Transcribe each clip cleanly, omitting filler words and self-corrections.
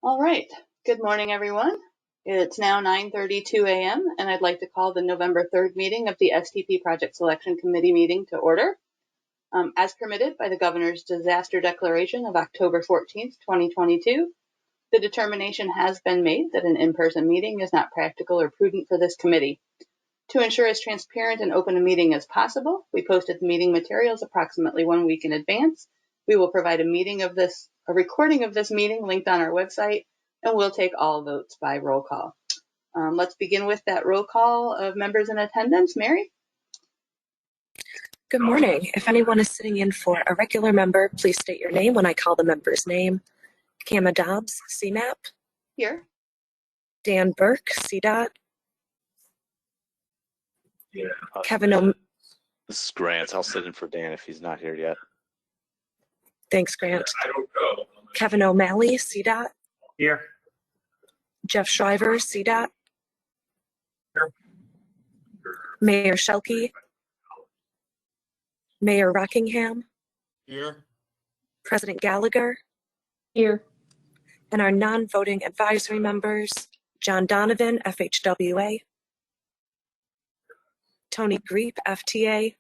All right. Good morning, everyone. It's now 9:32 a.m., and I'd like to call the November 3rd meeting of the STP Project Selection Committee meeting to order. As permitted by the Governor's Disaster Declaration of October 14th, 2022, the determination has been made that an in-person meeting is not practical or prudent for this committee. To ensure as transparent and open a meeting as possible, we posted the meeting materials approximately 1 week in advance. We will provide a recording of this meeting linked on our website, and we'll take all votes by roll call. Let's begin with that roll call of members in attendance. Mary? Good morning. If anyone is sitting in for a regular member, please state your name when I call the member's name. Kama Dobbs, CMAP. Here. Dan Burke, CDOT. Yeah. This is Grant. I'll sit in for Dan if he's not here yet. Thanks, Grant. I don't know. Kevin O'Malley, CDOT. Here. Jeff Shriver, CDOT. Here. Mayor Shelkey. Mayor Rockingham. Here. President Gallagher. Here. And our non-voting advisory members, John Donovan, FHWA. Tony Greep, FTA.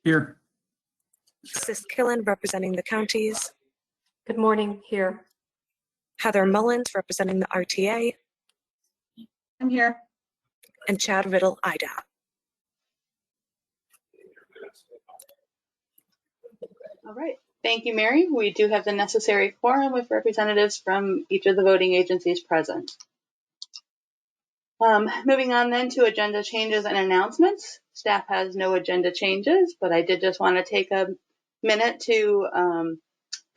Here. Sis Killen, representing the counties. Good morning. Here. Heather Mullins, representing the RTA. I'm here. And Chad Riddle, IDOT. All right. Thank you, Mary. We do have the necessary quorum with representatives from each of the voting agencies present. Moving on then to agenda changes and announcements. Staff has no agenda changes, but I did just want to take a minute to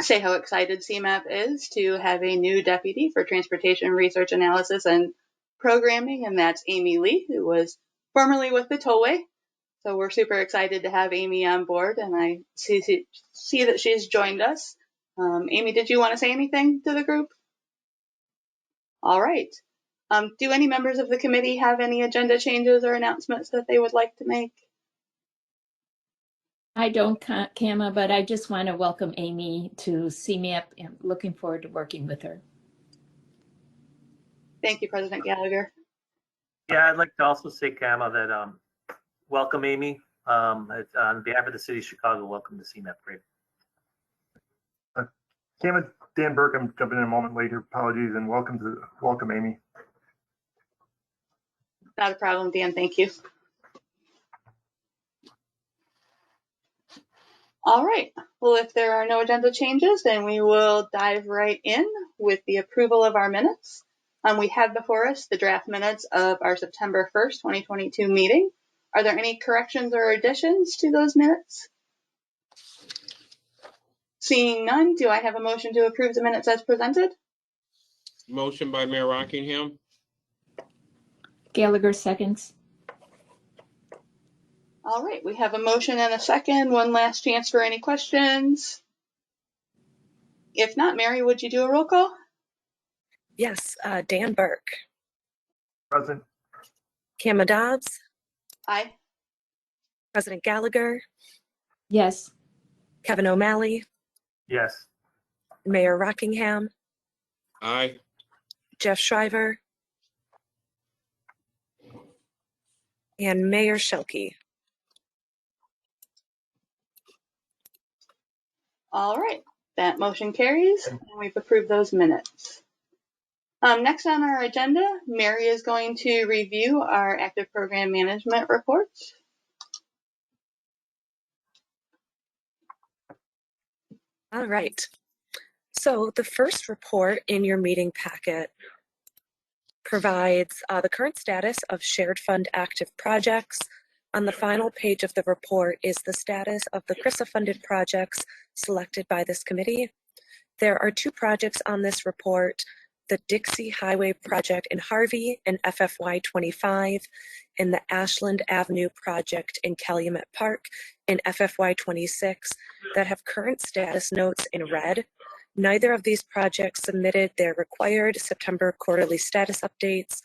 say how excited CMAP is to have a new deputy for transportation research analysis and programming, and that's Amy Lee, who was formerly with the Tollway. So we're super excited to have Amy on board, and I see that she's joined us. Amy, did you want to say anything to the group? All right. Do any members of the committee have any agenda changes or announcements that they would like to make? I don't, Kama, but I just want to welcome Amy to CMAP and looking forward to working with her. Thank you, President Gallagher. Yeah, I'd like to also say, Kama, that welcome, Amy. On behalf of the city of Chicago, welcome to CMAP. Great. Kama, Dan Burke, I'm jumping in a moment later. Apologies, and welcome, Amy. Not a problem, Dan. Thank you. All right. Well, if there are no agenda changes, then we will dive right in with the approval of our minutes. We have before us the draft minutes of our September 1st, 2022 meeting. Are there any corrections or additions to those minutes? Seeing none, do I have a motion to approve the minutes as presented? Motion by Mayor Rockingham. Gallagher seconds. All right, we have a motion and a second. One last chance for any questions. If not, Mary, would you do a roll call? Yes, Dan Burke. Present. Kama Dobbs. Aye. President Gallagher. Yes. Kevin O'Malley. Yes. Mayor Rockingham. Aye. Jeff Shriver. And Mayor Shelkey. All right, that motion carries, and we've approved those minutes. Next on our agenda, Mary is going to review our active program management reports. All right. So the first report in your meeting packet provides the current status of shared fund active projects. On the final page of the report is the status of the CRISA funded projects selected by this committee. There are two projects on this report, the Dixie Highway project in Harvey in FFY 25 and the Ashland Avenue project in Calumet Park in FFY 26 that have current status notes in red. Neither of these projects submitted their required September quarterly status updates.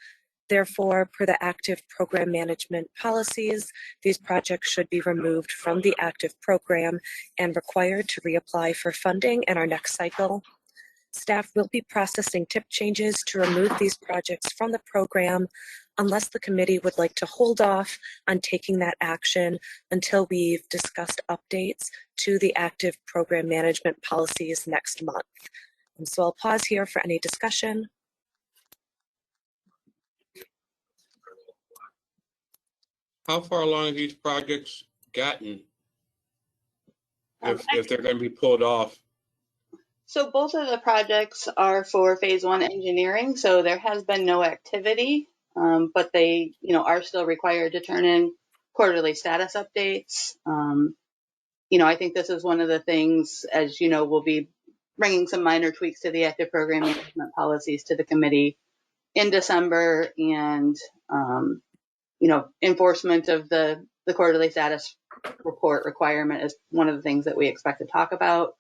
Therefore, per the active program management policies, these projects should be removed from the active program and required to reapply for funding in our next cycle. Staff will be processing tip changes to remove these projects from the program unless the committee would like to hold off on taking that action until we've discussed updates to the active program management policies next month. And so I'll pause here for any discussion. How far along have these projects gotten? If they're going to be pulled off? So both of the projects are for phase one engineering, so there has been no activity, but they, are still required to turn in quarterly status updates. I think this is one of the things, as you know, we'll be bringing some minor tweaks to the active program management policies to the committee in December, and enforcement of the quarterly status report requirement is one of the things that we expect to talk about.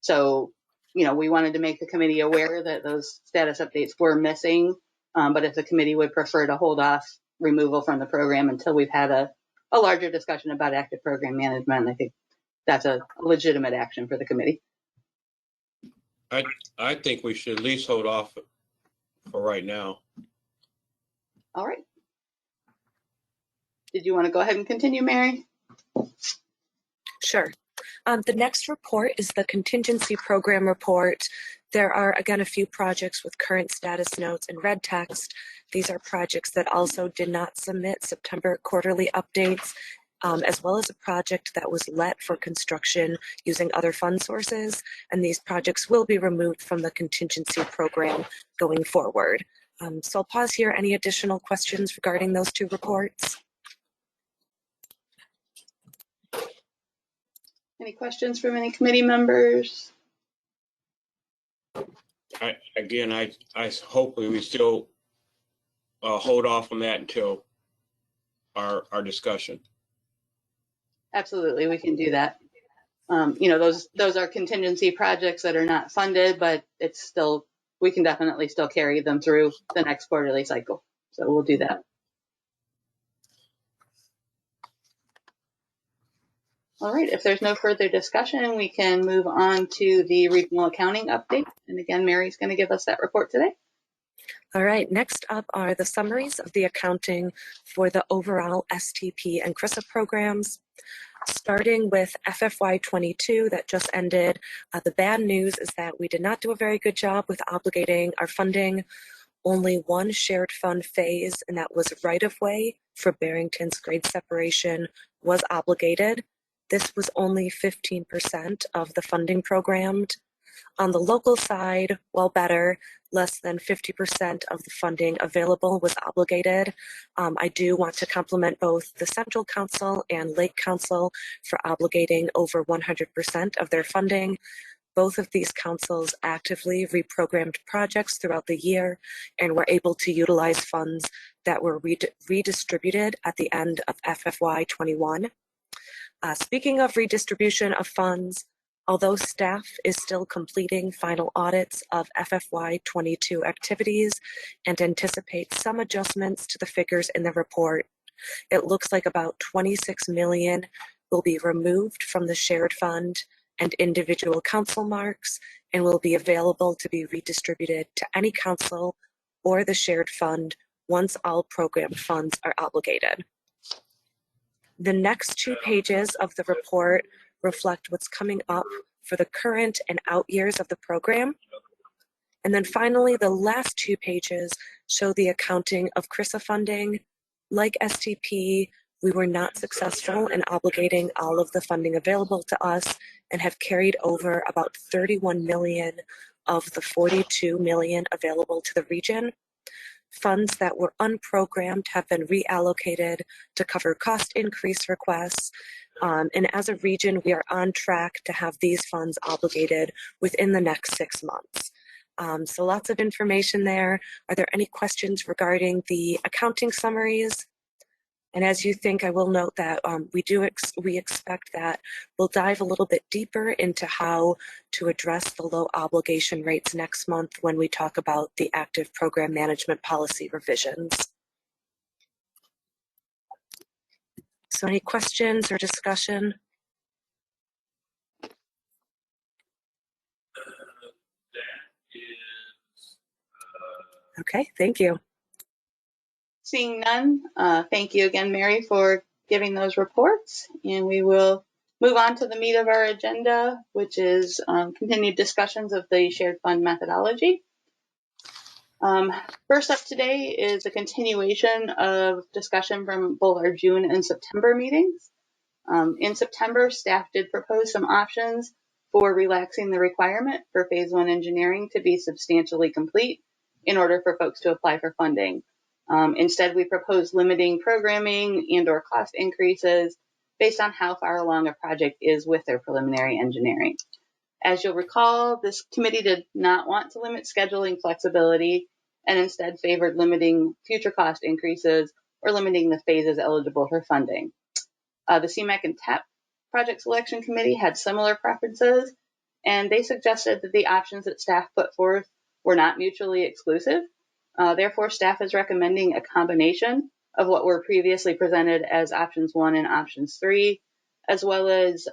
So, we wanted to make the committee aware that those status updates were missing, but if the committee would prefer to hold off removal from the program until we've had a larger discussion about active program management, I think that's a legitimate action for the committee. I think we should at least hold off for right now. All right. Did you want to go ahead and continue, Mary? Sure. The next report is the contingency program report. There are, again, a few projects with current status notes in red text. These are projects that also did not submit September quarterly updates, as well as a project that was let for construction using other fund sources. And these projects will be removed from the contingency program going forward. So I'll pause here. Any additional questions regarding those two reports? Any questions from any committee members? I hope we still hold off on that until our discussion. Absolutely, we can do that. Those are contingency projects that are not funded, but we can definitely still carry them through the next quarterly cycle. So we'll do that. All right, if there's no further discussion, we can move on to the regional accounting update. And again, Mary's going to give us that report today. All right, next up are the summaries of the accounting for the overall STP and CRISA programs. Starting with FFY22 that just ended, the bad news is that we did not do a very good job with obligating our funding. Only one shared fund phase, and that was right-of-way for Barrington's grade separation, was obligated. This was only 15% of the funding programmed. On the local side, well, better, less than 50% of the funding available was obligated. I do want to compliment both the Central Council and Lake Council for obligating over 100% of their funding. Both of these councils actively reprogrammed projects throughout the year and were able to utilize funds that were redistributed at the end of FFY21. Speaking of redistribution of funds, although staff is still completing final audits of FFY22 activities and anticipates some adjustments to the figures in the report, it looks like about $26 million will be removed from the shared fund and individual council marks and will be available to be redistributed to any council or the shared fund once all programmed funds are obligated. The next 2 pages of the report reflect what's coming up for the current and out years of the program. And then finally, the last 2 pages show the accounting of CRISA funding. Like STP, we were not successful in obligating all of the funding available to us and have carried over about 31 million of the 42 million available to the region. Funds that were unprogrammed have been reallocated to cover cost increase requests. And as a region, we are on track to have these funds obligated within the next 6 months. So lots of information there. Are there any questions regarding the accounting summaries? And as you think, I will note that we expect that we'll dive a little bit deeper into how to address the low obligation rates next month when we talk about the active program management policy revisions. So any questions or discussion? Okay, thank you. Seeing none, thank you again, Mary, for giving those reports. And we will move on to the meat of our agenda, which is continued discussions of the shared fund methodology. First up today is a continuation of discussion from both our June and September meetings. In September, staff did propose some options for relaxing the requirement for phase one engineering to be substantially complete in order for folks to apply for funding. Instead, we proposed limiting programming and or cost increases based on how far along a project is with their preliminary engineering. As you'll recall, this committee did not want to limit scheduling flexibility and instead favored limiting future cost increases or limiting the phases eligible for funding. The CMAQ and TAP project selection committee had similar preferences, and they suggested that the options that staff put forth were not mutually exclusive. Therefore, staff is recommending a combination of what were previously presented as options 1 and options 3, as well as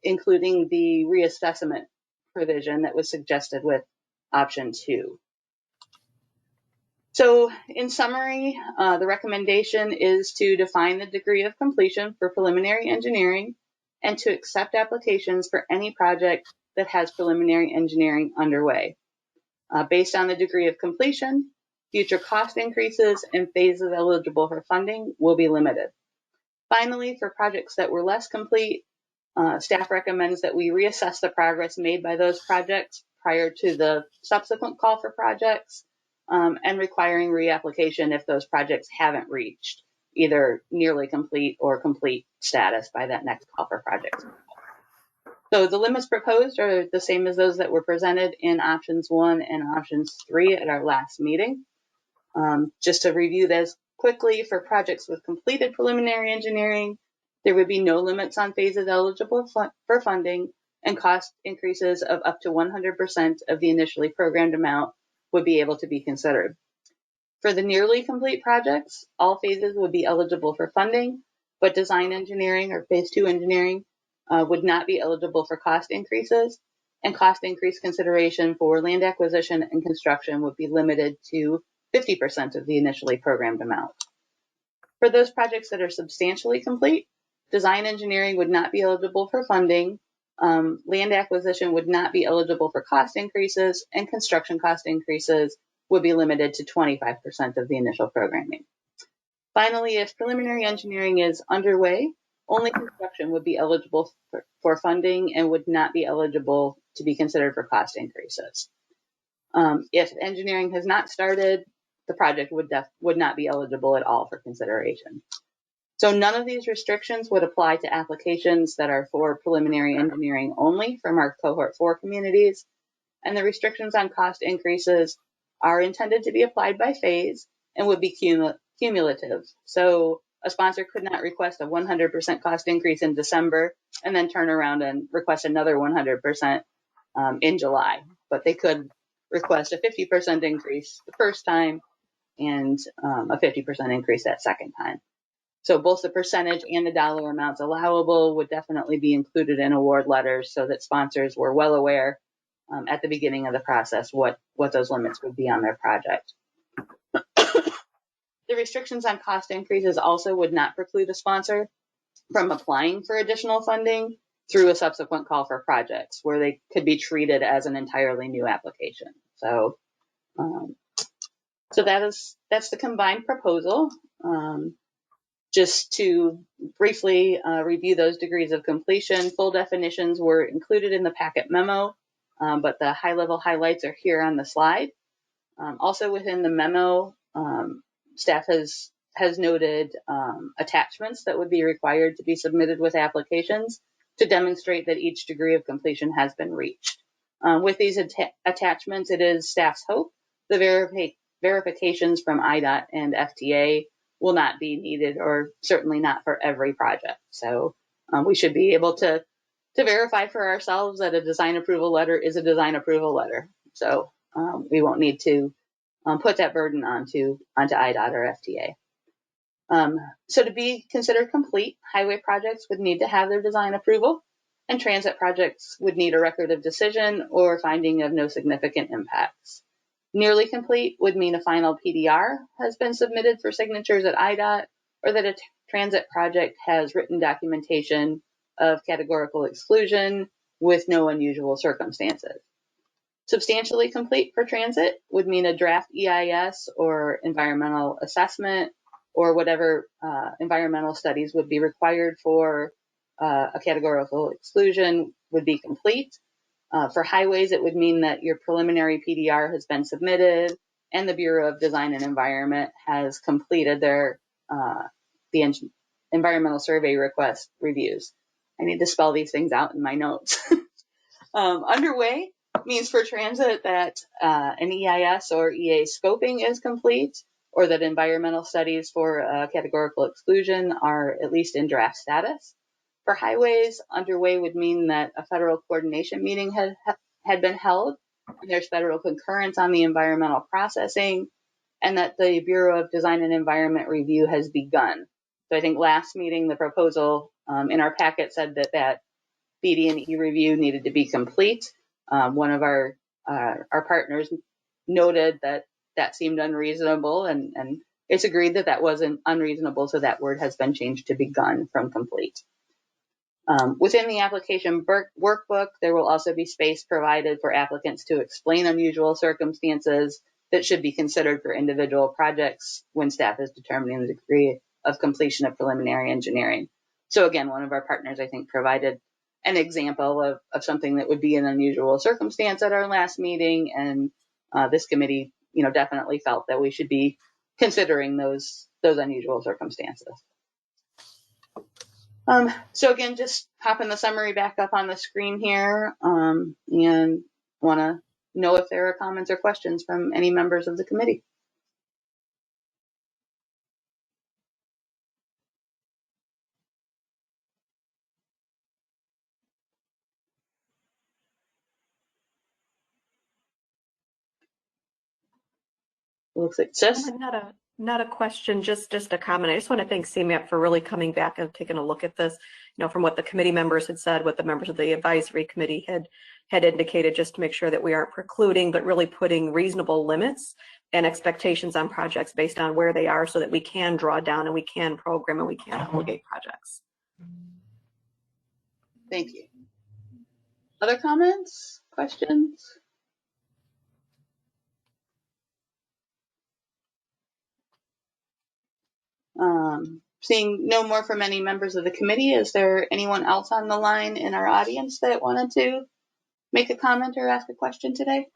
including the reassessment provision that was suggested with option 2. So in summary, the recommendation is to define the degree of completion for preliminary engineering and to accept applications for any project that has preliminary engineering underway. Based on the degree of completion, future cost increases and phases eligible for funding will be limited. Finally, for projects that were less complete, staff recommends that we reassess the progress made by those projects prior to the subsequent call for projects, and requiring reapplication if those projects haven't reached either nearly complete or complete status by that next call for projects. So the limits proposed are the same as those that were presented in options 1 and options 3 at our last meeting. Just to review this quickly, for projects with completed preliminary engineering, there would be no limits on phases eligible for funding, and cost increases of up to 100% of the initially programmed amount would be able to be considered. For the nearly complete projects, all phases would be eligible for funding, but design engineering or phase 2 engineering would not be eligible for cost increases, and cost increase consideration for land acquisition and construction would be limited to 50% of the initially programmed amount. For those projects that are substantially complete, design engineering would not be eligible for funding, land acquisition would not be eligible for cost increases, and construction cost increases would be limited to 25% of the initial programming. Finally, if preliminary engineering is underway, only construction would be eligible for funding and would not be eligible to be considered for cost increases. If engineering has not started, the project would not be eligible at all for consideration. So none of these restrictions would apply to applications that are for preliminary engineering only from our cohort 4 communities, and the restrictions on cost increases are intended to be applied by phase and would be cumulative. So a sponsor could not request a 100% cost increase in December and then turn around and request another 100% in July, but they could request a 50% increase the first time and a 50% increase that second time. So both the percentage and the dollar amounts allowable would definitely be included in award letters so that sponsors were well aware at the beginning of the process what those limits would be on their project. The restrictions on cost increases also would not preclude a sponsor from applying for additional funding through a subsequent call for projects where they could be treated as an entirely new application. So that's the combined proposal. Just to briefly review those degrees of completion, full definitions were included in the packet memo, but the high-level highlights are here on the slide. Also within the memo, staff has noted attachments that would be required to be submitted with applications to demonstrate that each degree of completion has been reached. With these attachments, it is staff's hope the verifications from IDOT and FTA will not be needed, or certainly not for every project. So we should be able to verify for ourselves that a design approval letter is a design approval letter. So we won't need to put that burden onto IDOT or FTA. So to be considered complete, highway projects would need to have their design approval, and transit projects would need a record of decision or finding of no significant impacts. Nearly complete would mean a final PDR has been submitted for signatures at IDOT, or that a transit project has written documentation of categorical exclusion with no unusual circumstances. Substantially complete for transit would mean a draft EIS or environmental assessment or whatever environmental studies would be required for a categorical exclusion would be complete. For highways, it would mean that your preliminary PDR has been submitted and the Bureau of Design and Environment has completed their the environmental survey request reviews. I need to spell these things out in my notes. Underway means for transit that an EIS or EA scoping is complete, or that environmental studies for categorical exclusion are at least in draft status. For highways, underway would mean that a federal coordination meeting had been held, and there's federal concurrence on the environmental processing, and that the Bureau of Design and Environment review has begun. So I think last meeting, the proposal in our packet said that BD&E review needed to be complete. One of our partners noted that seemed unreasonable, and it's agreed that wasn't unreasonable, so that word has been changed to begun from complete. Within the application workbook, there will also be space provided for applicants to explain unusual circumstances that should be considered for individual projects when staff is determining the degree of completion of preliminary engineering. So again, one of our partners, I think, provided an example of something that would be an unusual circumstance at our last meeting, and this committee, definitely felt that we should be considering those unusual circumstances. So again, just popping the summary back up on the screen here, and want to know if there are comments or questions from any members of the committee. Looks like Sis. Not a question, just a comment. I just want to thank CMAP for really coming back and taking a look at this. From what the committee members had said, what the members of the advisory committee had indicated, just to make sure that we aren't precluding, but really putting reasonable limits and expectations on projects based on where they are, so that we can draw down and we can program and we can obligate projects. Thank you. Other comments, questions? Seeing no more from any members of the committee, is there anyone else on the line in our audience that wanted to make a comment or ask a question today?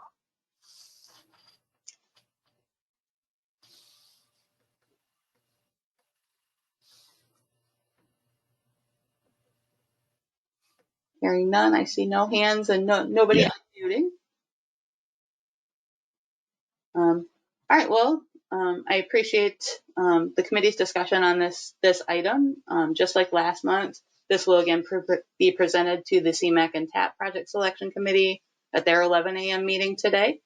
Hearing none, I see no hands and nobody unmuting. All right, well, I appreciate the committee's discussion on this item. Just like last month, this will again be presented to the CMAQ and TAP Project Selection Committee at their 11 a.m. meeting today.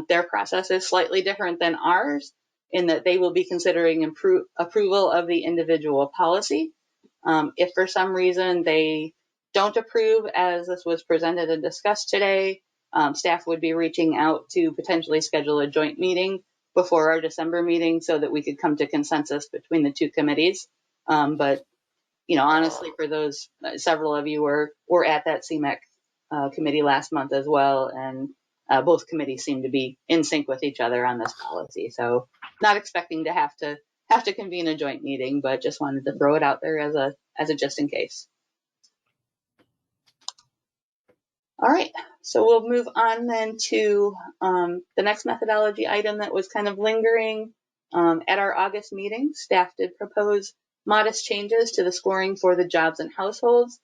Their process is slightly different than ours in that they will be considering approval of the individual policy. If for some reason they don't approve as this was presented and discussed today, staff would be reaching out to potentially schedule a joint meeting before our December meeting so that we could come to consensus between the two committees. But, honestly, for those, several of you were at that CMAQ committee last month as well, and both committees seem to be in sync with each other on this policy. So not expecting to have to convene a joint meeting, but just wanted to throw it out there as a just in case. All right, so we'll move on then to the next methodology item that was kind of lingering. At our August meeting, staff did propose modest changes to the scoring for the jobs and households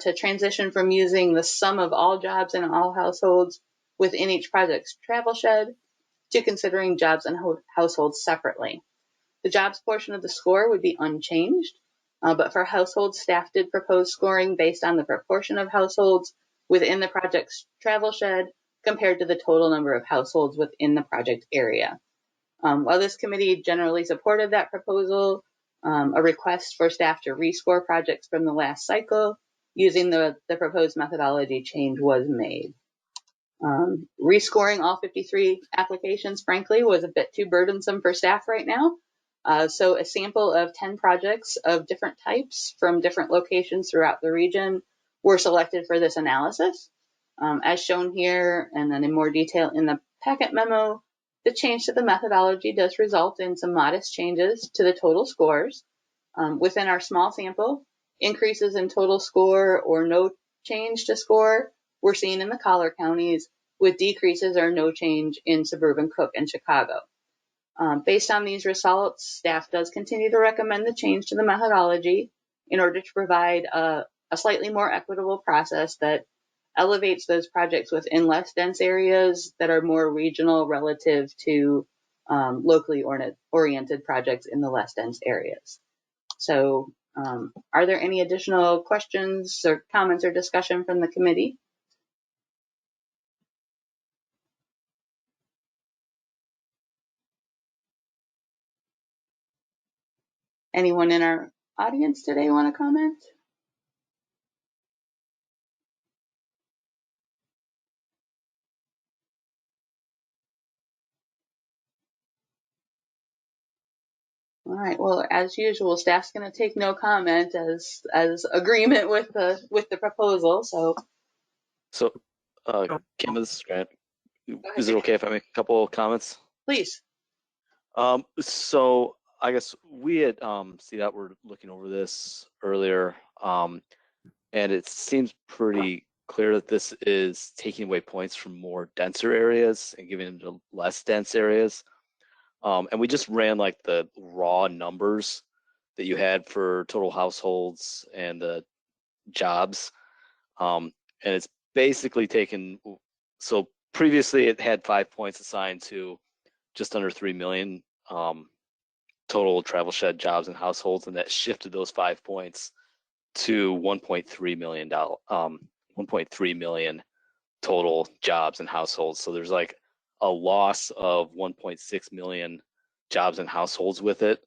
to transition from using the sum of all jobs and all households within each project's travel shed to considering jobs and households separately. The jobs portion of the score would be unchanged, but for households, staff did propose scoring based on the proportion of households within the project's travel shed compared to the total number of households within the project area. While this committee generally supported that proposal, a request for staff to rescore projects from the last cycle using the proposed methodology change was made. Rescoring all 53 applications, frankly, was a bit too burdensome for staff right now. So a sample of 10 projects of different types from different locations throughout the region were selected for this analysis. As shown here, and then in more detail in the packet memo, the change to the methodology does result in some modest changes to the total scores. Within our small sample, increases in total score or no change to score were seen in the collar counties, with decreases or no change in suburban Cook and Chicago. Based on these results, staff does continue to recommend the change to the methodology in order to provide a slightly more equitable process that elevates those projects within less dense areas that are more regional relative to locally oriented projects in the less dense areas. So are there any additional questions or comments or discussion from the committee? Anyone in our audience today want to comment? All right. Well, as usual, staff's going to take no comment as agreement with the proposal. So, Kim, this is Grant. Is it okay if I make a couple of comments? please. So I guess we had see that we're looking over this earlier, and it seems pretty clear that this is taking away points from more denser areas and giving them to less dense areas. And we just ran like the raw numbers that you had for total households and the jobs. And it's basically taken, so previously it had 5 points assigned to just under 3 million total travel shed jobs and households, and that shifted those 5 points to $1.3 million, 1.3 million total jobs and households. So there's like a loss of 1.6 million jobs and households with it.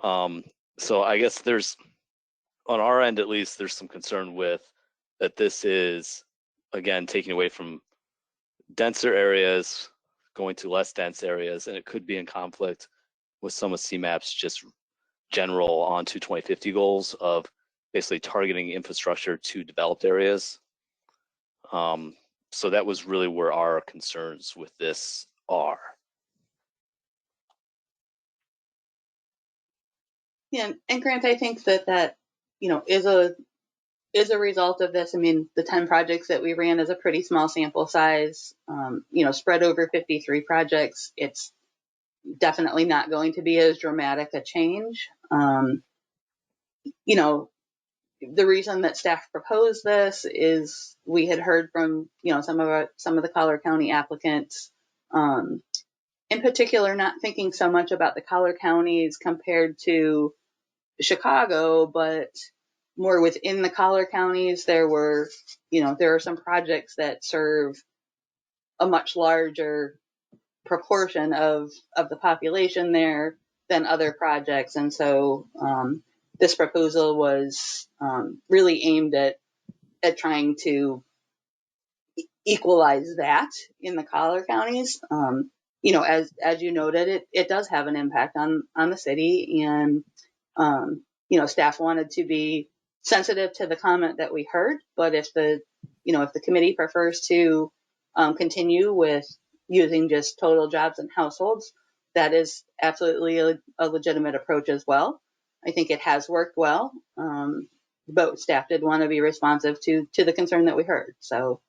So I guess there's, on our end at least, there's some concern with that this is, again, taking away from denser areas, going to less dense areas, and it could be in conflict with some of CMAP's just general on to 2050 goals of basically targeting infrastructure to developed areas. So that was really where our concerns with this are. Yeah, and Grant, I think that is a result of this. I mean, the 10 projects that we ran is a pretty small sample size. Spread over 53 projects, it's definitely not going to be as dramatic a change. The reason that staff proposed this is we had heard from some of the Collier County applicants, in particular, not thinking so much about the Collier counties compared to Chicago, but more within the Collier counties. There are some projects that serve a much larger proportion of the population there than other projects, and so this proposal was really aimed at trying to equalize that in the Collier counties. As you noted, it does have an impact on the city, and staff wanted to be sensitive to the comment that we heard. But if the committee prefers to continue with using just total jobs and households, that is absolutely a legitimate approach as well. I think it has worked well, but staff did want to be responsive to the concern that we heard. So,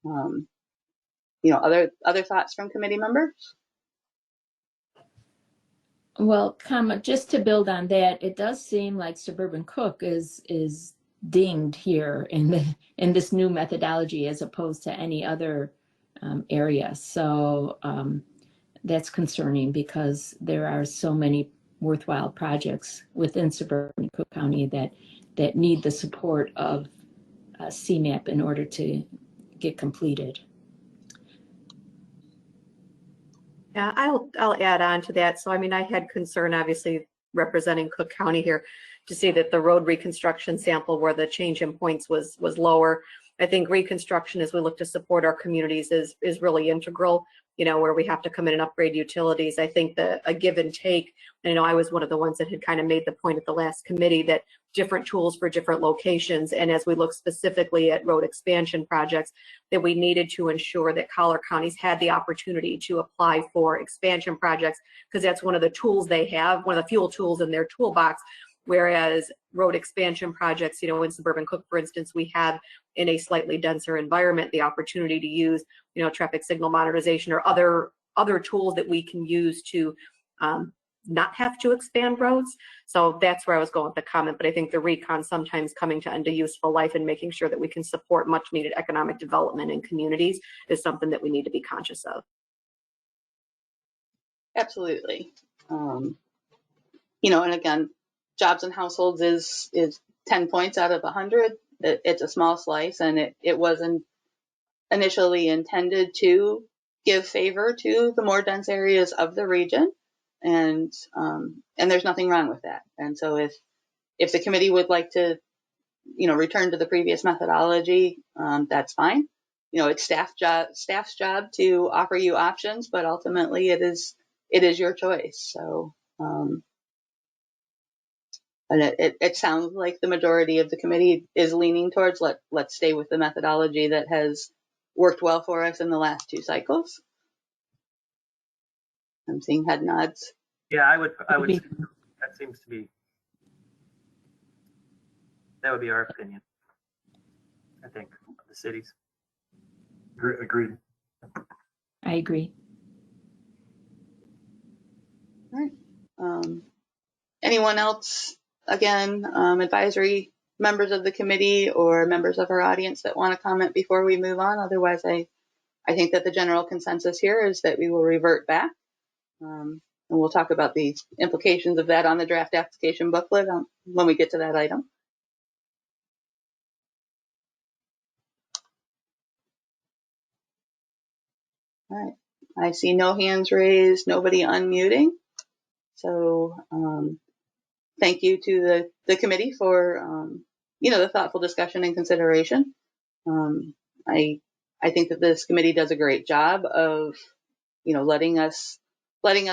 other thoughts from committee members? Well, just to build on that, it does seem like suburban Cook is dinged here in this new methodology as opposed to any other area. So that's concerning because there are so many worthwhile projects within suburban Cook County that need the support of CMAP in order to get completed. Yeah, I'll add on to that. So, I mean, I had concern, obviously, representing Cook County here, to see that the road reconstruction sample where the change in points was lower. I think reconstruction, as we look to support our communities, is really integral, where we have to come in and upgrade utilities. I think a give and take, and I was one of the ones that had kind of made the point at the last committee that different tools for different locations. And as we look specifically at road expansion projects, that we needed to ensure that Collier counties had the opportunity to apply for expansion projects, because that's one of the tools they have, one of the fuel tools in their toolbox. Whereas road expansion projects, in suburban Cook, for instance, we have in a slightly denser environment the opportunity to use, traffic signal modernization or other tools that we can use to not have to expand roads. So that's where I was going with the comment. But I think the recon sometimes coming to end of useful life and making sure that we can support much needed economic development in communities is something that we need to be conscious of. Absolutely. And again, jobs and households is 10 points out of 100. It's a small slice, and it wasn't initially intended to give favor to the more dense areas of the region, and there's nothing wrong with that. And so if the committee would like to, return to the previous methodology, that's fine. It's staff's job to offer you options, but ultimately it is your choice. So. And it sounds like the majority of the committee is leaning towards let's stay with the methodology that has worked well for us in the last 2 cycles. I'm seeing head nods. Yeah, I would. That seems to be. That would be our opinion, I think, of the cities. Agreed. I agree. All right. Anyone else? Again, advisory members of the committee or members of our audience that want to comment before we move on. Otherwise, I think that the general consensus here is that we will revert back. And we'll talk about the implications of that on the draft application booklet when we get to that item. All right. I see no hands raised, nobody unmuting. So thank you to the committee for the thoughtful discussion and consideration. I think that this committee does a great job of letting us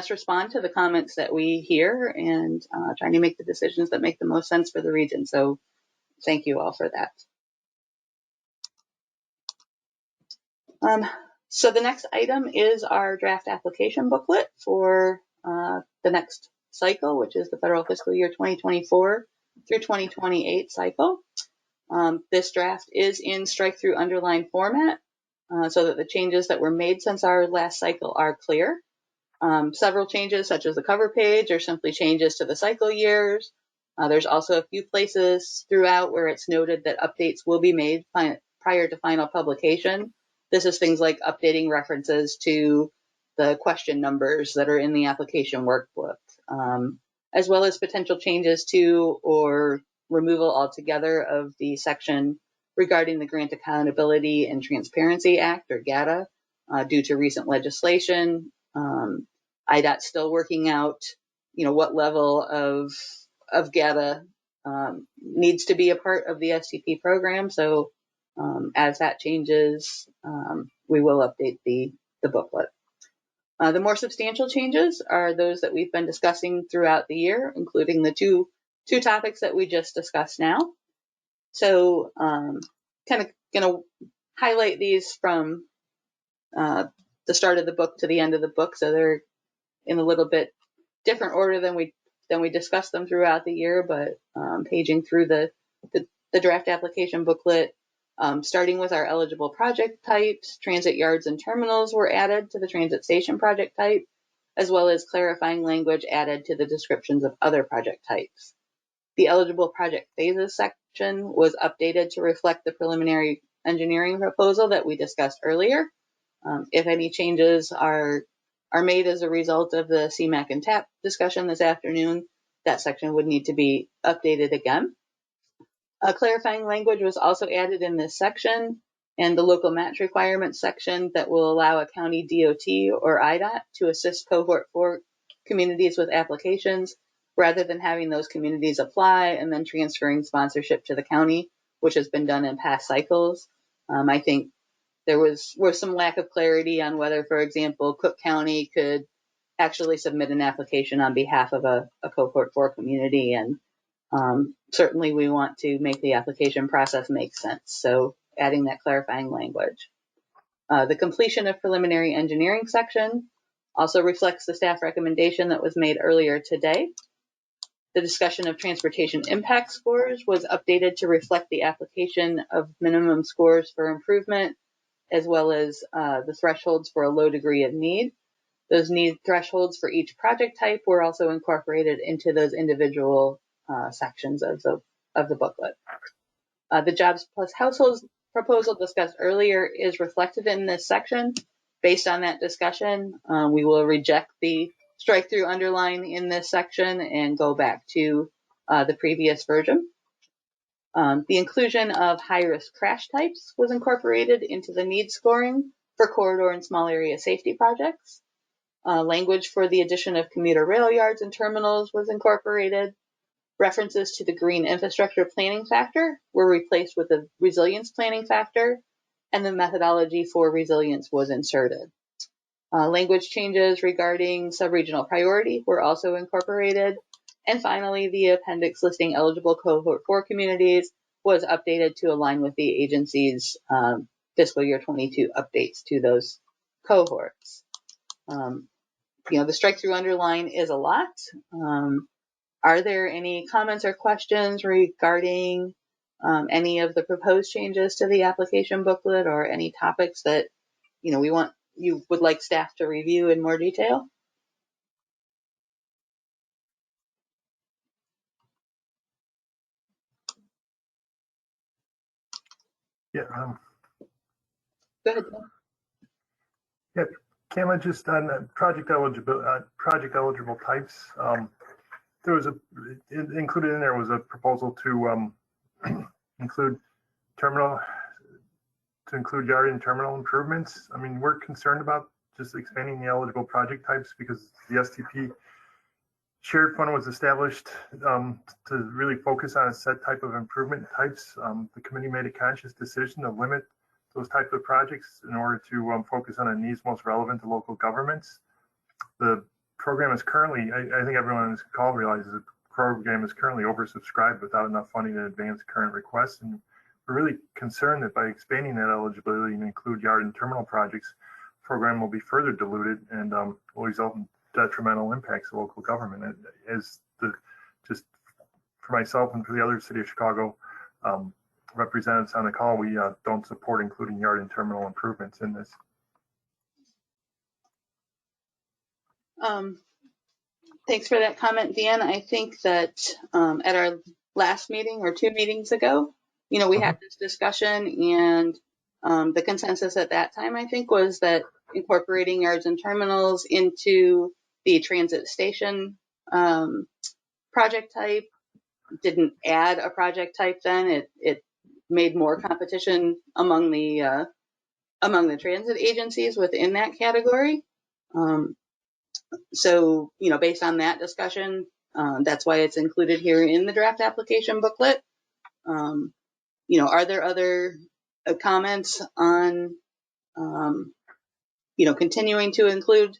respond to the comments that we hear and trying to make the decisions that make the most sense for the region. So thank you all for that. So the next item is our draft application booklet for the next cycle, which is the federal fiscal year 2024 through 2028 cycle. This draft is in strike-through underline format so that the changes that were made since our last cycle are clear. Several changes, such as the cover page, are simply changes to the cycle years. There's also a few places throughout where it's noted that updates will be made prior to final publication. This is things like updating references to the question numbers that are in the application workbook, as well as potential changes to or removal altogether of the section regarding the Grant Accountability and Transparency Act, or GATA, due to recent legislation. IDOT's still working out, what level of GATA needs to be a part of the STP program. So as that changes, we will update the booklet. The more substantial changes are those that we've been discussing throughout the year, including the two topics that we just discussed now. So kind of going to highlight these from the start of the book to the end of the book, so they're in a little bit different order than we discussed them throughout the year, but paging through the draft application booklet, starting with our eligible project types, transit yards and terminals were added to the transit station project type, as well as clarifying language added to the descriptions of other project types. The eligible project phases section was updated to reflect the preliminary engineering proposal that we discussed earlier. If any changes are made as a result of the CMAQ and TAP discussion this afternoon, that section would need to be updated again. Clarifying language was also added in this section, and the local match requirements section that will allow a county DOT or IDOT to assist cohort 4 communities with applications, rather than having those communities apply and then transferring sponsorship to the county, which has been done in past cycles. I think there was some lack of clarity on whether, for example, Cook County could actually submit an application on behalf of a cohort 4 community, and certainly we want to make the application process make sense, so adding that clarifying language. The completion of preliminary engineering section also reflects the staff recommendation that was made earlier today. The discussion of transportation impact scores was updated to reflect the application of minimum scores for improvement, as well as the thresholds for a low degree of need. Those need thresholds for each project type were also incorporated into those individual sections of the booklet. The Jobs Plus Households proposal discussed earlier is reflected in this section. Based on that discussion, we will reject the strike through underline in this section and go back to the previous version. The inclusion of high-risk crash types was incorporated into the need scoring for corridor and small area safety projects. Language for the addition of commuter rail yards and terminals was incorporated. References to the green infrastructure planning factor were replaced with the resilience planning factor, and the methodology for resilience was inserted. Language changes regarding subregional priority were also incorporated. And finally, the appendix listing eligible cohort 4 communities was updated to align with the agency's fiscal year 22 updates to those cohorts. The strike through underline is a lot. Are there any comments or questions regarding any of the proposed changes to the application booklet, or any topics that you would like staff to review in more detail? Yeah. Go ahead. Yeah, Kayla, just on project eligible types. There was included in there was a proposal to include yard and terminal improvements. I mean, we're concerned about just expanding the eligible project types because the STP shared fund was established to really focus on a set type of improvement types. The committee made a conscious decision to limit those types of projects in order to focus on the needs most relevant to local governments. The program is currently, I think everyone on this call realizes the program is currently oversubscribed without enough funding to advance current requests. And we're really concerned that by expanding that eligibility and include yard and terminal projects, the program will be further diluted and will result in detrimental impacts to local government. Just for myself and for the other City of Chicago representatives on the call, we don't support including yard and terminal improvements in this. Thanks for that comment, Dan. I think that at our last meeting or 2 meetings ago, we had this discussion, and the consensus at that time, I think, was that incorporating yards and terminals into the transit station project type didn't add a project type then. It made more competition among the transit agencies within that category. So, based on that discussion, that's why it's included here in the draft application booklet. Are there other comments on, continuing to include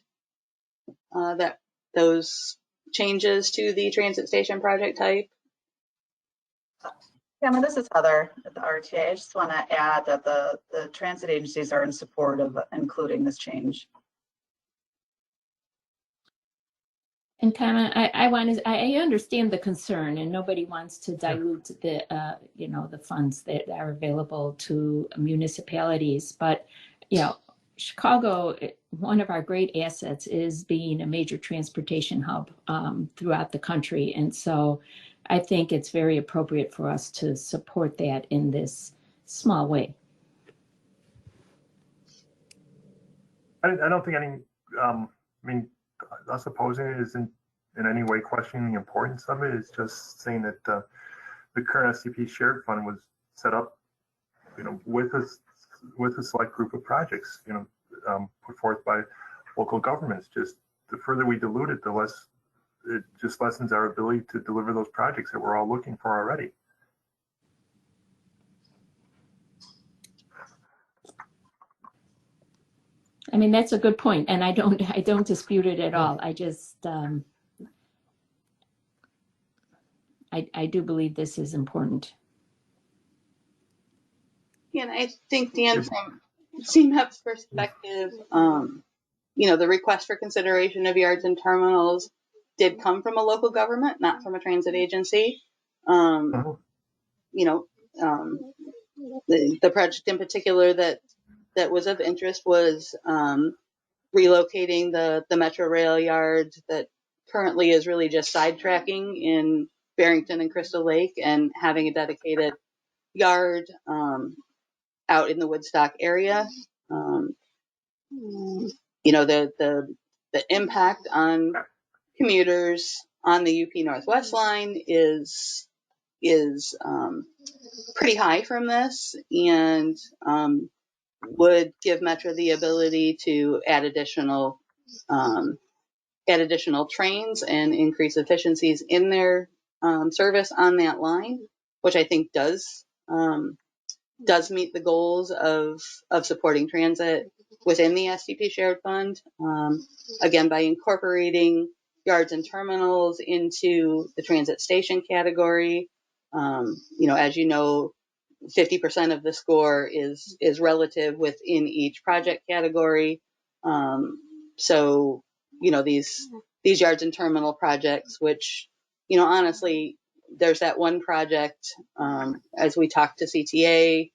those changes to the transit station project type? Emma, this is Heather at the RTA. I just want to add that the transit agencies are in support of including this change. And Kama, I understand the concern, and nobody wants to dilute the the funds that are available to municipalities. But Chicago, one of our great assets is being a major transportation hub throughout the country, and so I think it's very appropriate for us to support that in this small way. I don't think us opposing it isn't in any way questioning the importance of it. It's just saying that the current STP shared fund was set up, with a select group of projects, put forth by local governments. Just the further we dilute it, the less it just lessens our ability to deliver those projects that we're all looking for already. I mean, that's a good point, and I don't dispute it at all. I just, I do believe this is important. And I think, Dan, from CMAP's perspective, the request for consideration of yards and terminals did come from a local government, not from a transit agency. The project in particular that was of interest was relocating the Metro Rail yard that currently is really just sidetracking in Barrington and Crystal Lake, and having a dedicated yard out in the Woodstock area. The impact on commuters on the UP Northwest line is pretty high from this, and would give Metro the ability to add additional trains and increase efficiencies in their service on that line, which I think does meet the goals of supporting transit within the STP shared fund. Again, by incorporating yards and terminals into the transit station category, as you know, 50% of the score is relative within each project category. So these yards and terminal projects, which honestly, there's that one project as we talked to CTA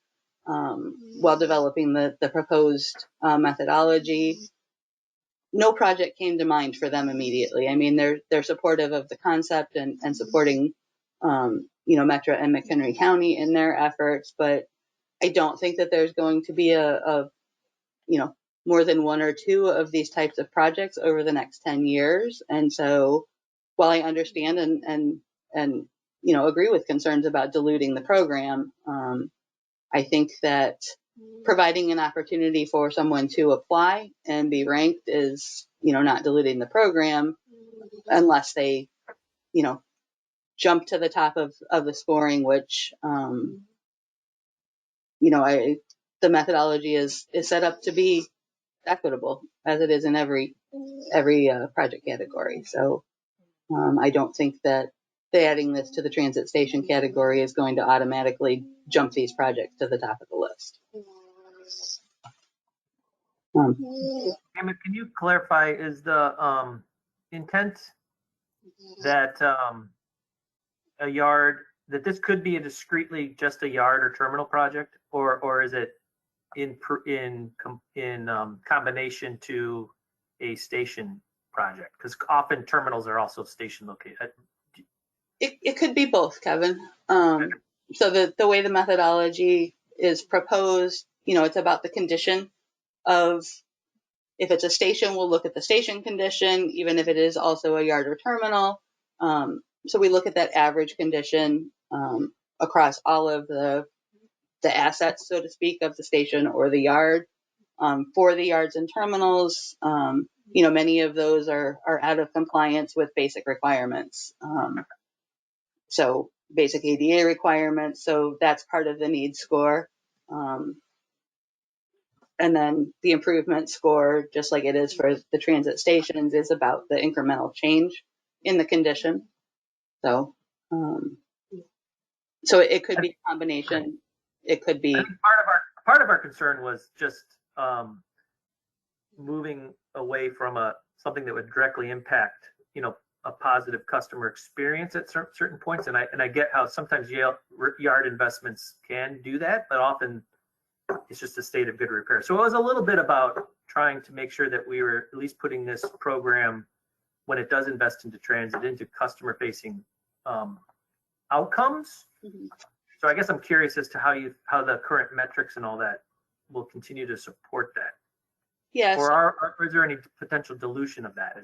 while developing the proposed methodology. No project came to mind for them immediately. I mean, they're supportive of the concept and supporting Metro and McHenry County in their efforts, but I don't think that there's going to be a more than one or two of these types of projects over the next 10 years. And so while I understand and agree with concerns about diluting the program, I think that providing an opportunity for someone to apply and be ranked is, not diluting the program unless they, jump to the top of the scoring, which, the methodology is set up to be equitable, as it is in every project category. So I don't think that adding this to the transit station category is going to automatically jump these projects to the top of the list. Emma, can you clarify, is the intent that a yard, that this could be a discretely just a yard or terminal project, or is it in combination to a station project? Because often terminals are also station located. It could be both, Kevin. So the way the methodology is proposed, it's about the condition of, if it's a station, we'll look at the station condition, even if it is also a yard or terminal. So we look at that average condition across all of the assets, so to speak, of the station or the yard. For the yards and terminals, many of those are out of compliance with basic requirements. So basic ADA requirements. So that's part of the needs score. And then the improvement score, just like it is for the transit stations, is about the incremental change in the condition. So, it could be a combination. It could be. I think part of our concern was just moving away from something that would directly impact, a positive customer experience at certain points. And I get how sometimes yard investments can do that, but often it's just a state of good repair. So it was a little bit about trying to make sure that we were at least putting this program, when it does invest into transit, into customer facing outcomes. Mm-hmm. So I guess I'm curious as to how the current metrics and all that will continue to support that. Yes. Or is there any potential dilution of that?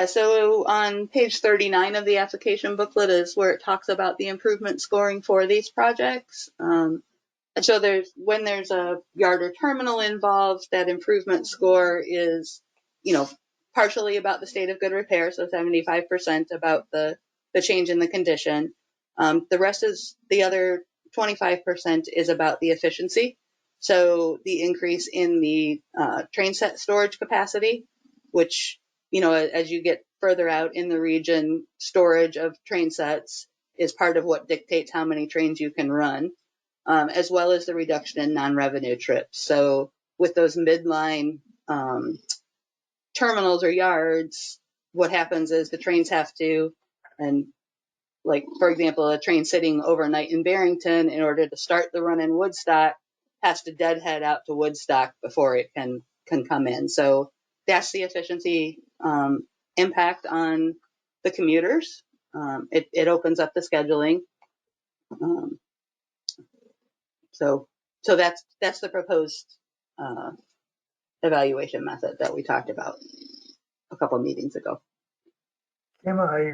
So on page 39 of the application booklet is where it talks about the improvement scoring for these projects. And so when there's a yard or terminal involved, that improvement score is, partially about the state of good repair, so 75% about the change in the condition. The other 25% is about the efficiency. So the increase in the train set storage capacity, which, you know, as you get further out in the region, storage of train sets is part of what dictates how many trains you can run, as well as the reduction in non-revenue trips. So with those midline terminals or yards, what happens is the trains have to, and like, for example, a train sitting overnight in Barrington, in order to start the run in Woodstock, has to deadhead out to Woodstock before it can come in. So that's the efficiency impact on the commuters. It opens up the scheduling. So that's the proposed evaluation method that we talked about a couple meetings ago. Emma, I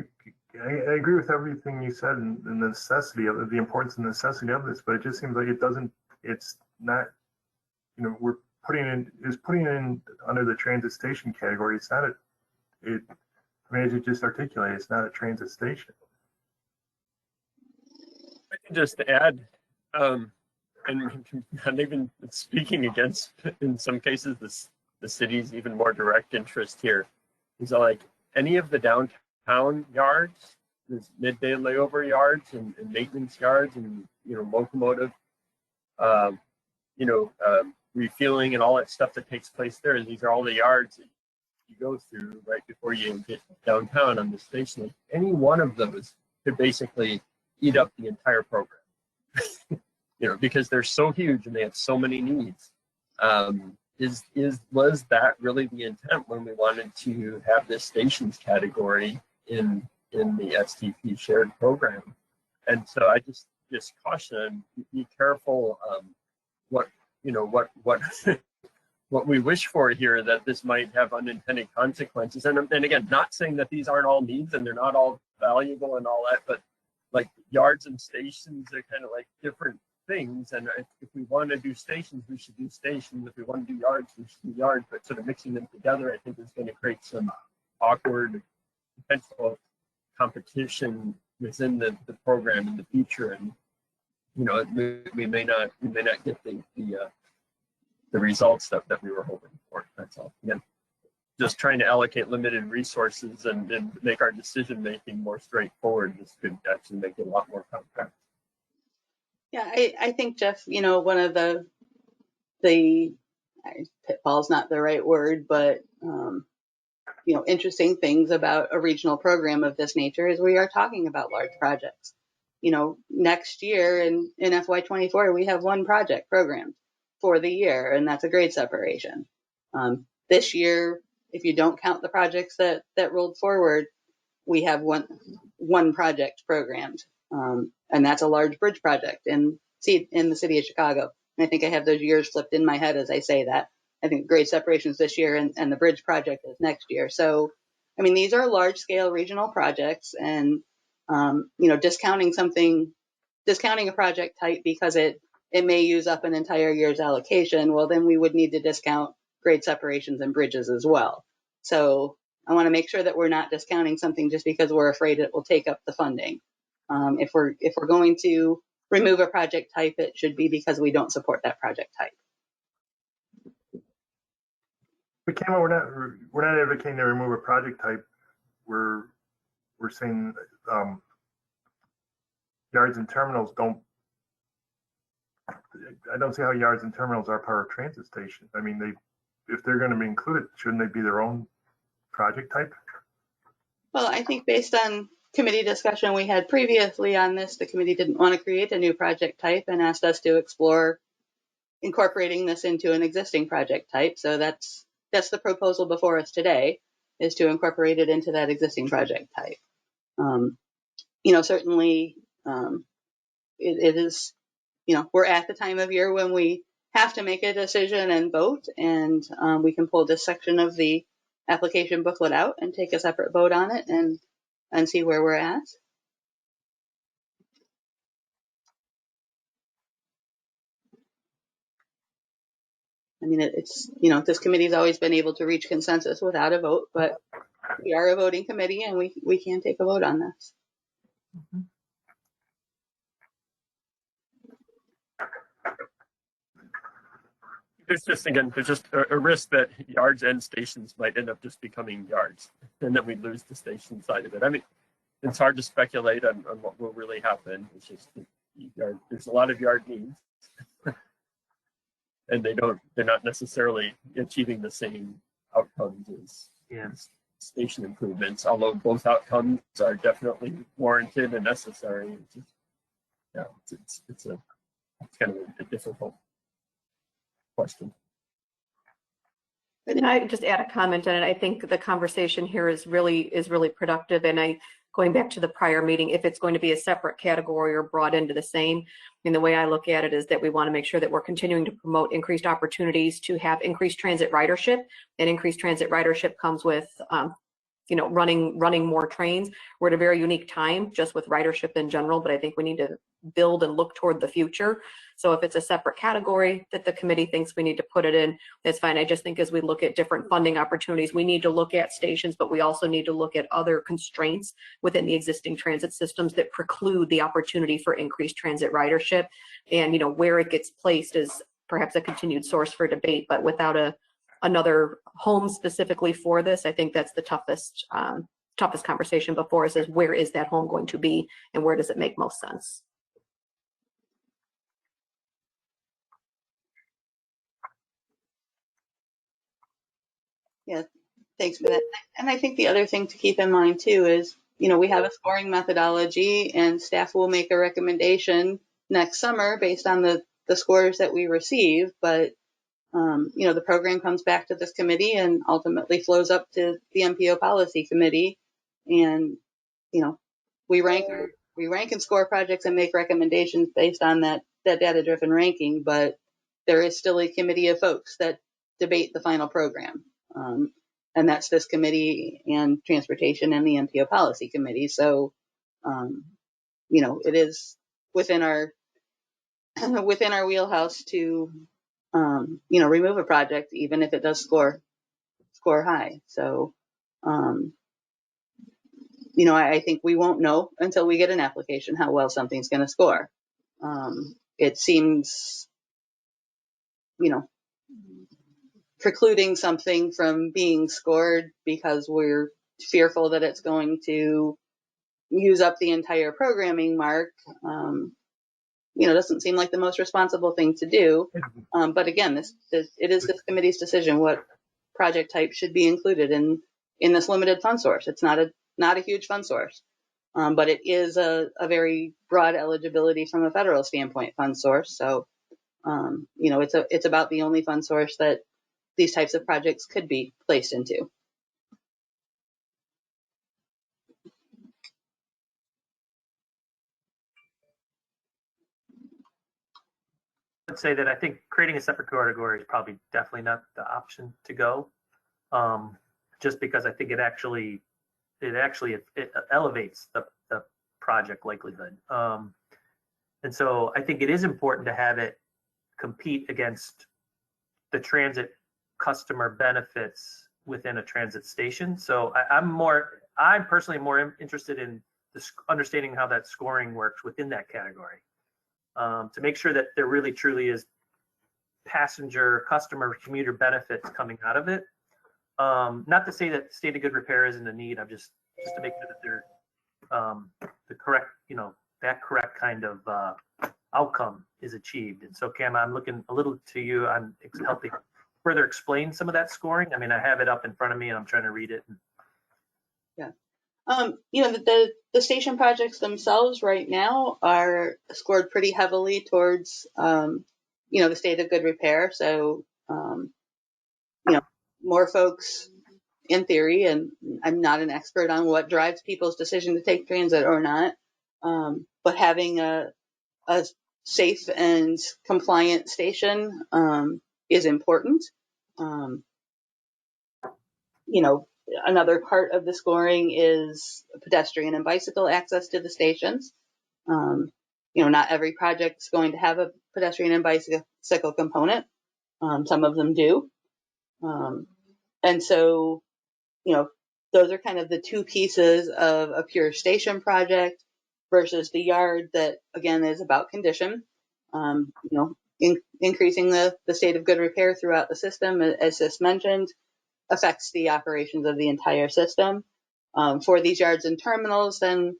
agree with everything you said and the necessity of the importance and necessity of this, but it just seems like it's not, you know, we're putting in under the transit station category. It's not I mean, as you just articulated, it's not a transit station. I can just add, and not even speaking against, in some cases, the city's even more direct interest here is like any of the downtown yards, there's midday layover yards and maintenance yards and, you know, locomotive, refueling and all that stuff that takes place there. And these are all the yards that you go through right before you get downtown on the station. Like any one of those could basically eat up the entire program, you know, because they're so huge and they have so many needs. Was that really the intent when we wanted to have this stations category in the STP shared program? And so I just caution, be careful what what we wish for here, that this might have unintended consequences. And again, not saying that these aren't all needs and they're not all valuable and all that, but like yards and stations are kind of like different things. And if we want to do stations, we should do stations. If we want to do yards, we should do yards. But sort of mixing them together, I think is going to create some awkward potential competition within the program in the future. And, you know, we may not get the results that we were hoping for. That's all. Again, just trying to allocate limited resources and make our decision making more straightforward. This could actually make it a lot more complex. Yeah, I think, Jeff, you know, one of the pitfall's not the right word, but you know, interesting things about a regional program of this nature is we are talking about large projects. You know, next year in FY24, we have one project programmed for the year, and that's a grade separation. This year, if you don't count the projects that rolled forward, we have one project programmed, and that's a large bridge project in the city of Chicago. And I think I have those years flipped in my head as I say that. I think grade separation is this year, and the bridge project is next year. So, I mean, these are large scale regional projects, and you know, discounting a project type because it may use up an entire year's allocation, well, then we would need to discount grade separations and bridges as well. So I want to make sure that we're not discounting something just because we're afraid it will take up the funding. If we're going to remove a project type, it should be because we don't support that project type. But Kama, we're not advocating to remove a project type. We're saying yards and terminals don't. I don't see how yards and terminals are part of transit station. I mean, if they're going to be included, shouldn't they be their own project type? Well, I think based on committee discussion we had previously on this, the committee didn't want to create a new project type and asked us to explore incorporating this into an existing project type. So that's the proposal before us today, is to incorporate it into that existing project type. You know, certainly it is, you know, we're at the time of year when we have to make a decision and vote, and we can pull this section of the application booklet out and take a separate vote on it and see where we're at. I mean, it's, you know, this committee's always been able to reach consensus without a vote, but we are a voting committee and we can take a vote on this. Mm-hmm. there's just a risk that yards and stations might end up just becoming yards, and then we lose the station side of it. I mean, it's hard to speculate on what will really happen. It's just there's a lot of yard needs, and they're not necessarily achieving the same outcomes as station improvements, although both outcomes are definitely warranted and necessary. It's kind of a difficult question. And I just add a comment on it. I think the conversation here is really productive. And going back to the prior meeting, if it's going to be a separate category or brought into the same, the way I look at it is that we want to make sure that we're continuing to promote increased opportunities to have increased transit ridership, and increased transit ridership comes with running more trains. We're at a very unique time just with ridership in general, but I think we need to build and look toward the future. So if it's a separate category that the committee thinks we need to put it in, that's fine. I just think as we look at different funding opportunities, we need to look at stations, but we also need to look at other constraints within the existing transit systems that preclude the opportunity for increased transit ridership. And where it gets placed is perhaps a continued source for debate, but without another home specifically for this, I think that's the toughest conversation before us, is where is that home going to be and where does it make most sense? Yeah, thanks for that. And I think the other thing to keep in mind too is, we have a scoring methodology, and staff will make a recommendation next summer based on the scores that we receive. But, the program comes back to this committee and ultimately flows up to the MPO policy committee. And, we rank and score projects and make recommendations based on that data-driven ranking. But there is still a committee of folks that debate the final program. And that's this committee and transportation and the MPO policy committee. So, it is within our wheelhouse to, remove a project, even if it does score high. So, I think we won't know until we get an application how well something's going to score. It seems, precluding something from being scored because we're fearful that it's going to use up the entire programming mark, doesn't seem like the most responsible thing to do. But again, it is this committee's decision what project type should be included in this limited fund source. It's not a huge fund source, but it is a very broad eligibility from a federal standpoint fund source. So, it's about the only fund source that these types of projects could be placed into. I'd say that I think creating a separate category is probably definitely not the option to go, just because I think it actually elevates the project likelihood. And so I think it is important to have it compete against the transit customer benefits within a transit station. So I'm personally more interested in understanding how that scoring works within that category, to make sure that there really truly is passenger, customer, commuter benefits coming out of it. Not to say that state of good repair isn't a need. I'm just to make sure that they're the correct, that correct kind of outcome is achieved. And so, Cam, I'm looking a little to you on helping further explain some of that scoring. I mean, I have it up in front of me and I'm trying to read it. Yeah. The station projects themselves right now are scored pretty heavily towards, the state of good repair. So, more folks in theory, and I'm not an expert on what drives people's decision to take transit or not, but having a safe and compliant station is important. Another part of the scoring is pedestrian and bicycle access to the stations. Not every project is going to have a pedestrian and bicycle component. Some of them do. And so, those are kind of the two pieces of a pure station project versus the yard that, again, is about condition. increasing the state of good repair throughout the system, as just mentioned, affects the operations of the entire system. For these yards and terminals, then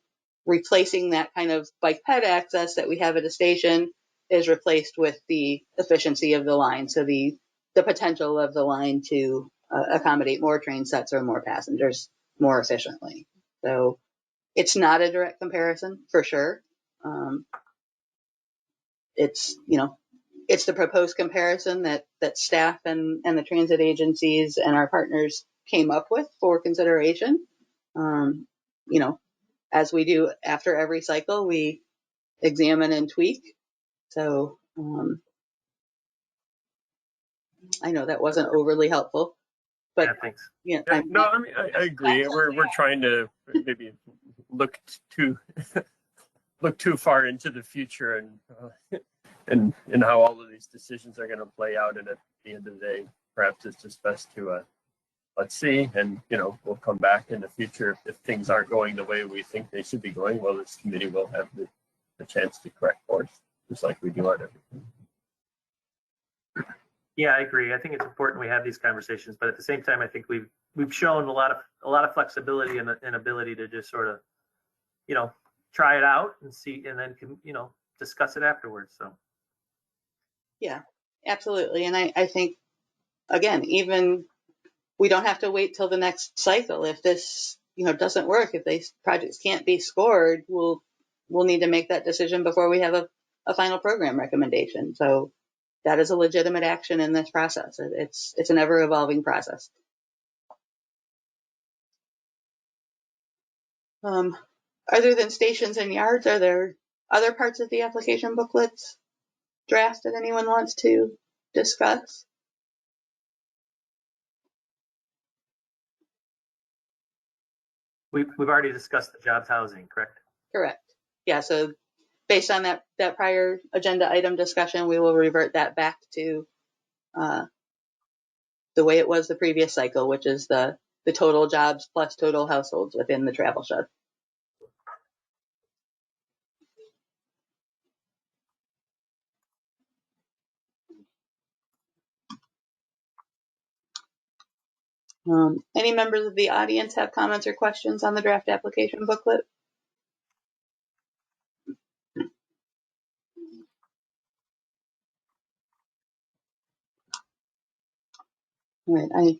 replacing that kind of bike ped access that we have at a station is replaced with the efficiency of the line. So the potential of the line to accommodate more train sets or more passengers more efficiently. So it's not a direct comparison for sure. It's, you know, it's the proposed comparison that staff and the transit agencies and our partners came up with for consideration. You know, as we do after every cycle, we examine and tweak. So I know that wasn't overly helpful, but Yeah, thanks. yeah, No, I mean, I agree. We're trying to maybe look too far into the future and how all of these decisions are going to play out. And at the end of the day, perhaps it's just best to let's see, and we'll come back in the future if things aren't going the way we think they should be going. Well, this committee will have the chance to correct course, just like we do on everything. Yeah, I agree. I think it's important we have these conversations, but at the same time, I think we've shown a lot of flexibility and ability to just sort of, try it out and see, and then discuss it afterwards. So. Yeah, absolutely. And I think, again, even we don't have to wait till the next cycle. If this, doesn't work, if these projects can't be scored, we'll need to make that decision before we have a final program recommendation. So that is a legitimate action in this process. It's an ever evolving process. Other than stations and yards, are there other parts of the application booklets draft that anyone wants to discuss? We've already discussed the jobs housing, correct? Correct. Yeah, so based on that prior agenda item discussion, we will revert that back to the way it was the previous cycle, which is the total jobs plus total households within the travel shed. Any members of the audience have comments or questions on the draft application booklet? All right,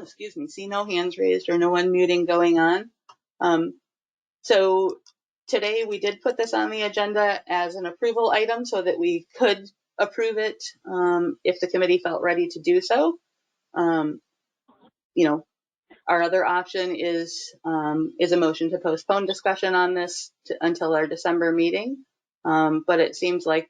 excuse me, see no hands raised or no unmuting going on. So today we did put this on the agenda as an approval item so that we could approve it if the committee felt ready to do so. Our other option is a motion to postpone discussion on this until our December meeting. But it seems like,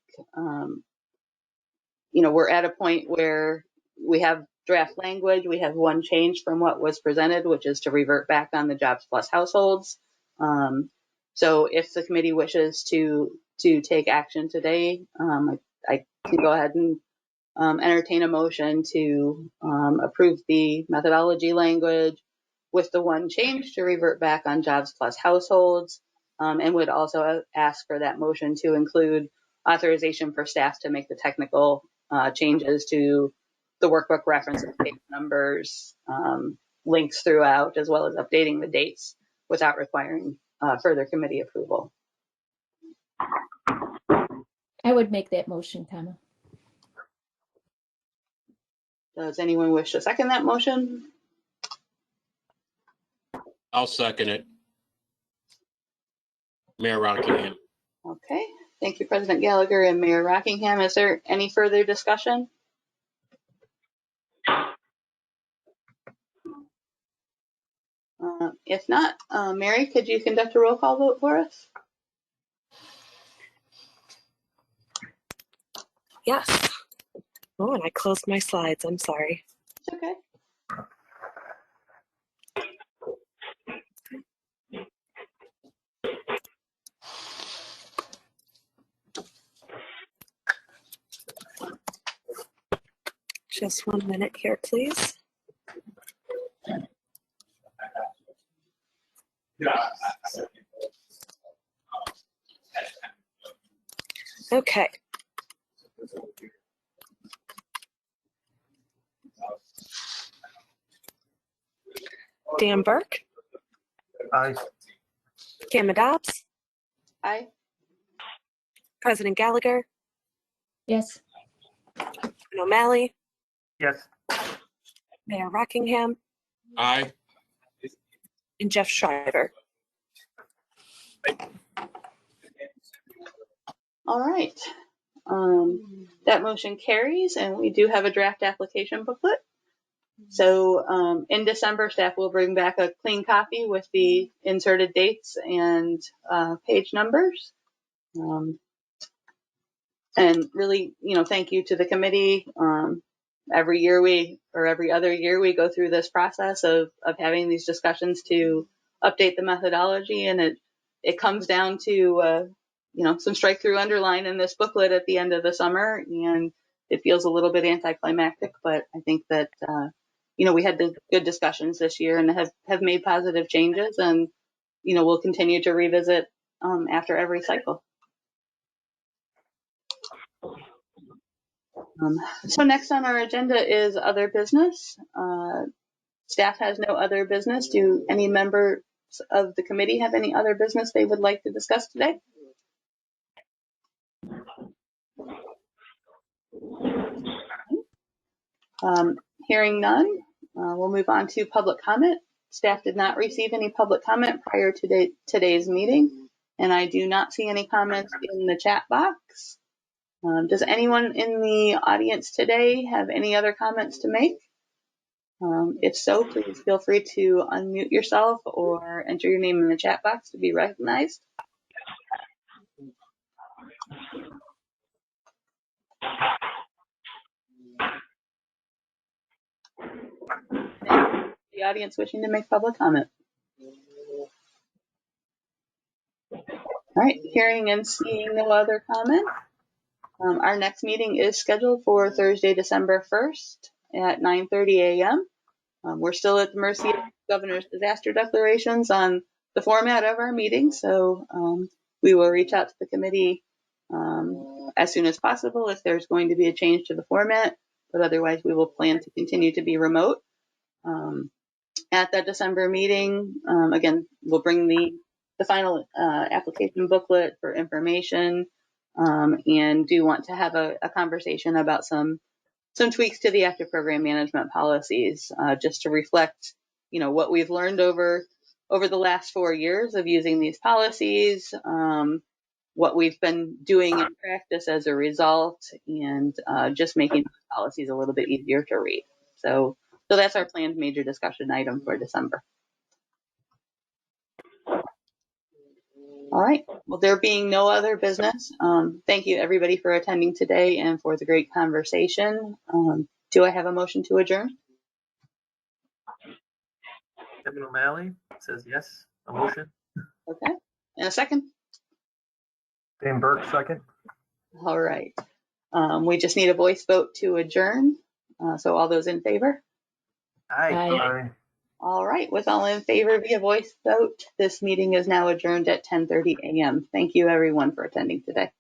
we're at a point where we have draft language. We have one change from what was presented, which is to revert back on the jobs plus households. So if the committee wishes to take action today, I can go ahead and entertain a motion to approve the methodology language with the one change to revert back on jobs plus households, and would also ask for that motion to include authorization for staff to make the technical changes to the workbook references, page numbers, links throughout, as well as updating the dates without requiring further committee approval. I would make that motion, Tama. Does anyone wish to second that motion? I'll second it. Mayor Rockingham. Okay, thank you, President Gallagher and Mayor Rockingham. Is there any further discussion? If not, Mary, could you conduct a roll call vote for us? Yes. Oh, and I closed my slides. I'm sorry. It's okay. Just 1 minute here, please. Okay. Dan Burke, Aye. Kama Dobbs, Aye. President Gallagher, Yes. and O'Malley, Yes. Mayor Rockingham, Aye. and Jeff Shriver. All right. That motion carries, and we do have a draft application booklet. So in December, staff will bring back a clean copy with the inserted dates and page numbers. And really, thank you to the committee. Every other year we go through this process of having these discussions to update the methodology, and it comes down to some strike through underline in this booklet at the end of the summer, and it feels a little bit anticlimactic, but I think that we had the good discussions this year and have made positive changes, and we'll continue to revisit after every cycle. So next on our agenda is other business. Staff has no other business. Do any members of the committee have any other business they would like to discuss today? Hearing none, we'll move on to public comment. Staff did not receive any public comment prior to today's meeting, and I do not see any comments in the chat box. Does anyone in the audience today have any other comments to make? If so, please feel free to unmute yourself or enter your name in the chat box to be recognized. The audience wishing to make public comment. All right, hearing and seeing no other comment. Our next meeting is scheduled for Thursday, December 1st at 9:30 a.m. We're still at the mercy of the governor's disaster declarations on the format of our meeting, so we will reach out to the committee as soon as possible if there's going to be a change to the format, but otherwise we will plan to continue to be remote. At that December meeting, again, we'll bring the final application booklet for information, and do want to have a conversation about some tweaks to the active program management policies, just to reflect, what we've learned over the last 4 years of using these policies, what we've been doing in practice as a result, and just making policies a little bit easier to read. So that's our planned major discussion item for December. All right. Well, there being no other business, thank you everybody for attending today and for the great conversation. Do I have a motion to adjourn? Kevin O'Malley says yes. A motion. Okay. And a second? Dan Burke, second. All right. We just need a voice vote to adjourn. So all those in favor? Aye. Aye. All right. With all in favor via voice vote, this meeting is now adjourned at 10:30 a.m. Thank you everyone for attending today.